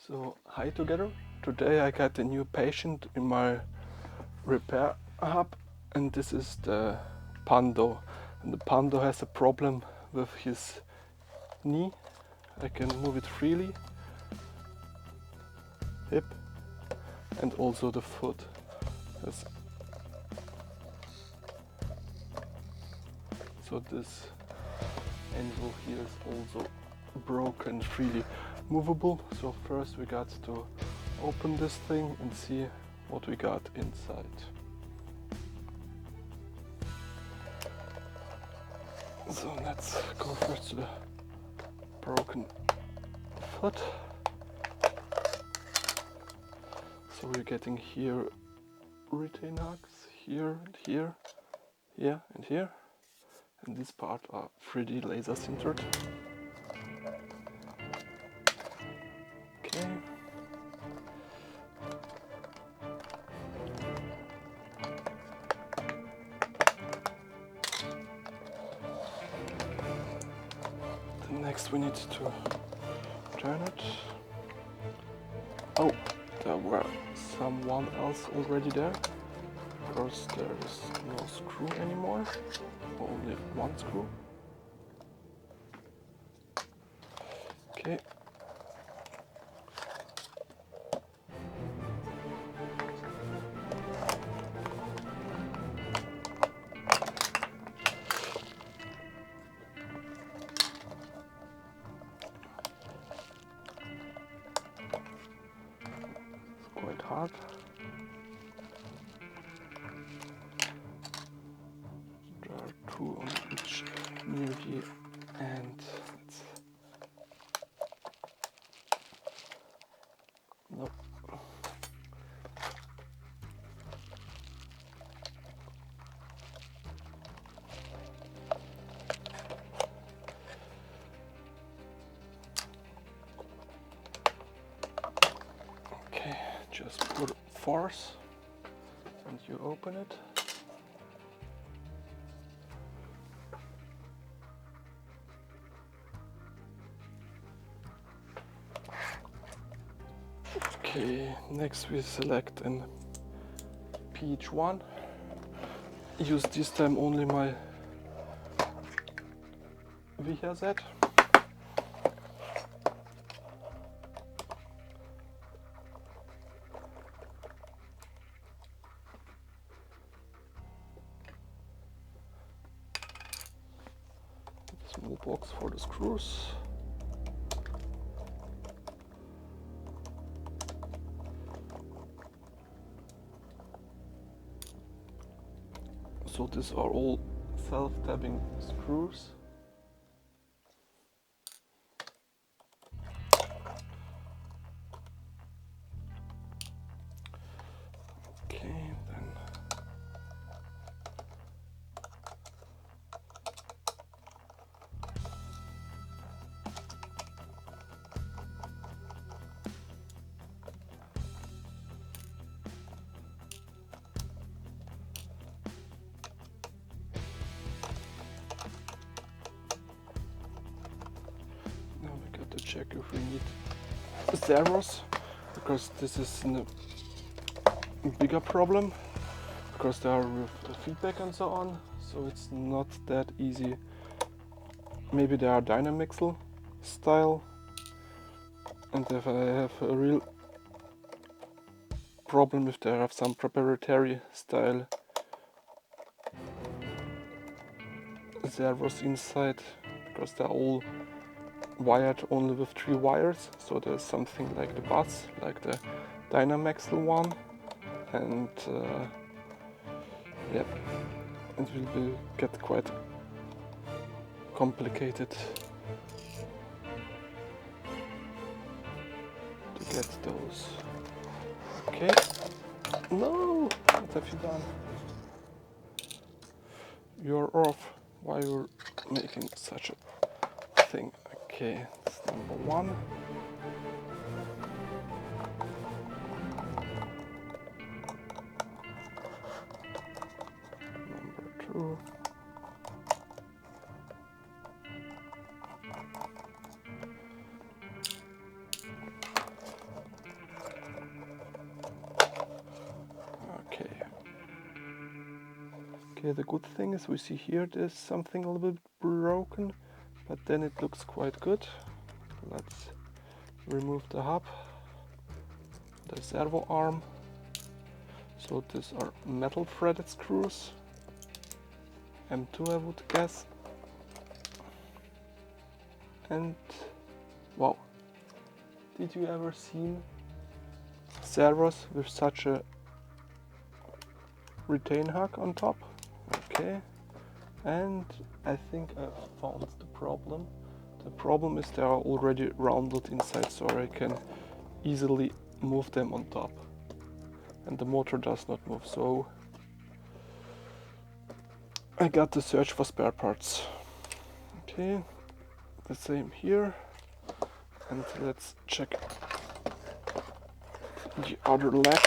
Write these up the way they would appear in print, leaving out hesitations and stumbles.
So, hi together. Today I got a new patient in my repair hub, and this is the Pando. And the Pando has a problem with his knee. I can move it freely, hip, and also the foot. So this angle here is also broken, freely movable. So first we got to open this thing and see what we got inside. So let's go first to the broken foot. So we're getting here retain hooks, here and here, here and here. And this part are 3D laser sintered. Okay. Then next we need to turn it. Oh, there were someone else already there. Because there is no screw anymore. Only one screw. Okay. It's quite hard. There are two on each knee here, and it's no. Okay, just put force and you open it. Okay, next we select an PH1. Use this time only my Wiha Z. Small box for the screws. So these are all self-tabbing screws. Okay, then now we got to check if we need servos, because this is a bigger problem, because they are with feedback and so on, so it's not that easy. Maybe they are Dynamixel style, and if I have a real problem if they have some proprietary style servos inside, because they're all wired only with 3 wires, so there's something like the bus, like the Dynamixel one, and yeah, it will get quite complicated to get those. Okay, no, what have you done? You're off. Why you're making such a thing? Okay, that's number 1. Number 2. Okay, the good thing is we see here there's something a little bit broken, but then it looks quite good. Let's remove the hub, the servo arm. So these are metal threaded screws, M2 I would guess. And wow, did you ever seen servos with such a retain hook on top? Okay, and I think I found the problem. The problem is they are already rounded inside, so I can easily move them on top. And the motor does not move, so I got to search for spare parts. Okay, the same here. And let's check the other leg.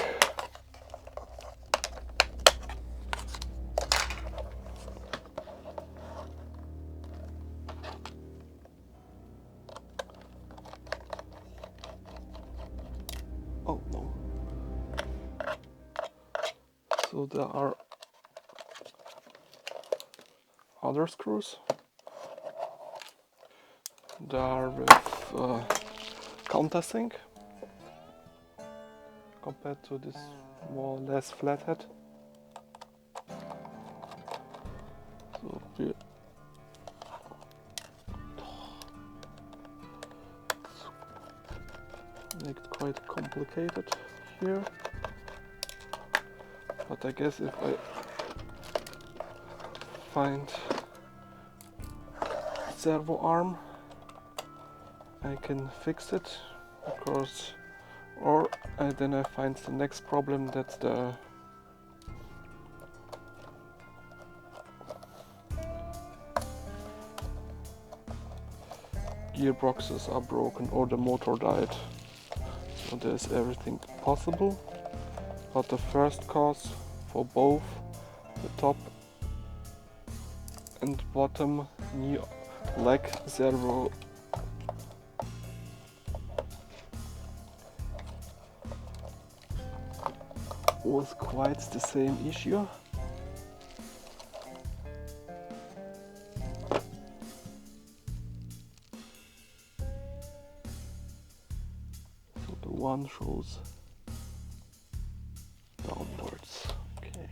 Oh no. So there are other screws. They are with countersink compared to this more or less flathead. So we make it quite complicated here. But I guess if I find servo arm, I can fix it, because then I find the next problem that the gearboxes are broken or the motor died. So there's everything possible, but the first cause for both the top and bottom knee leg servo was quite the same issue. So the one shows downwards. Okay.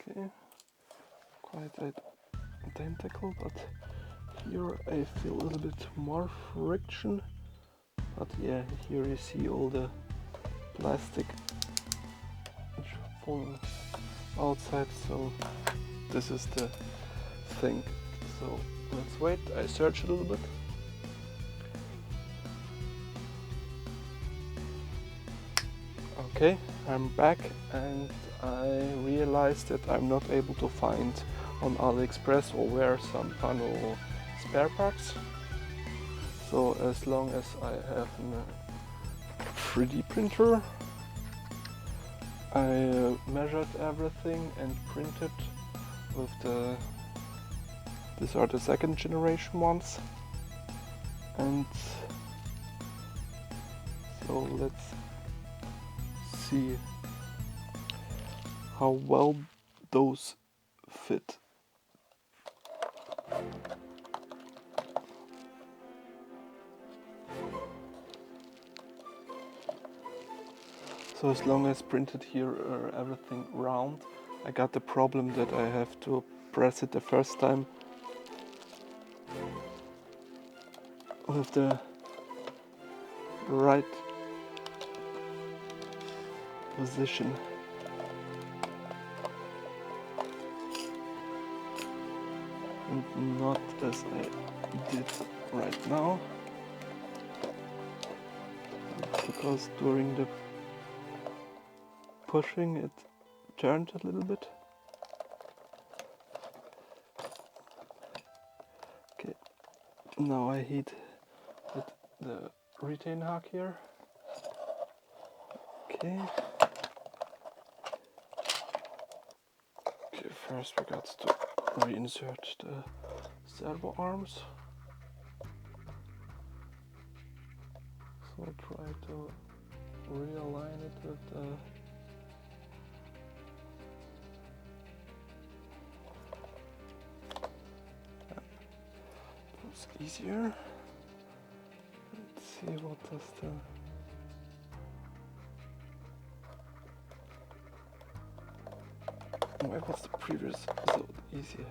Okay. Quite identical, but here I feel a little bit more friction. But yeah, here you see all the plastic falling outside, so this is the thing. So let's wait, I search a little bit. Okay, I'm back and I realized that I'm not able to find on AliExpress or where some Pano spare parts. So as long as I have a 3D printer, I measured everything and printed with these are the second generation ones. And so let's see how well those fit. So as long as printed here everything round, I got the problem that I have to press it the first time with the right position. And not as I did right now, because during the pushing it turned a little bit. Okay, now I hit with the retain hook here. Okay. Okay, first we got to reinsert the servo arms. So I'll try to realign it with the it's easier. Let's see what does the why was the previous so easier?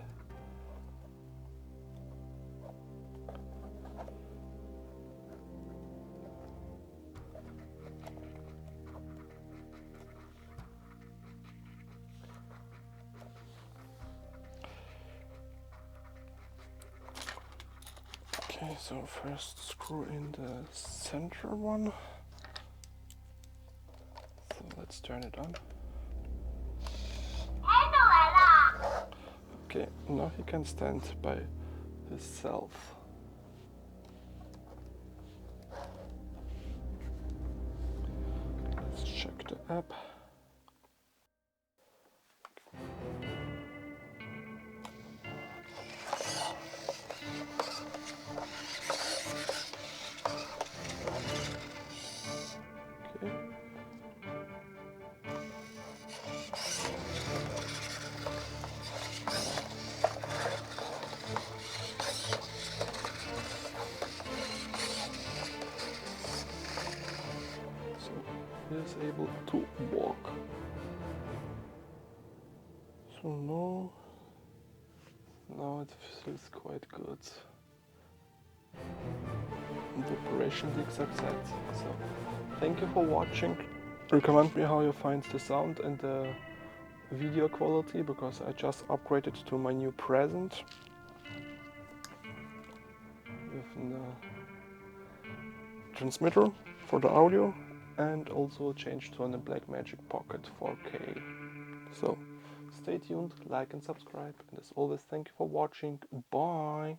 Okay, so first screw in the center one. So let's turn it on. Okay, now he can stand by himself. Let's check the app. Okay. So he is able to walk. So now it feels quite good. The operation the exact set. So thank you for watching. Recommend me how you find the sound and the video quality, because I just upgraded to my new present with a transmitter for the audio, and also changed to a Blackmagic Pocket 4K. So stay tuned, like and subscribe, and as always, thank you for watching. Bye!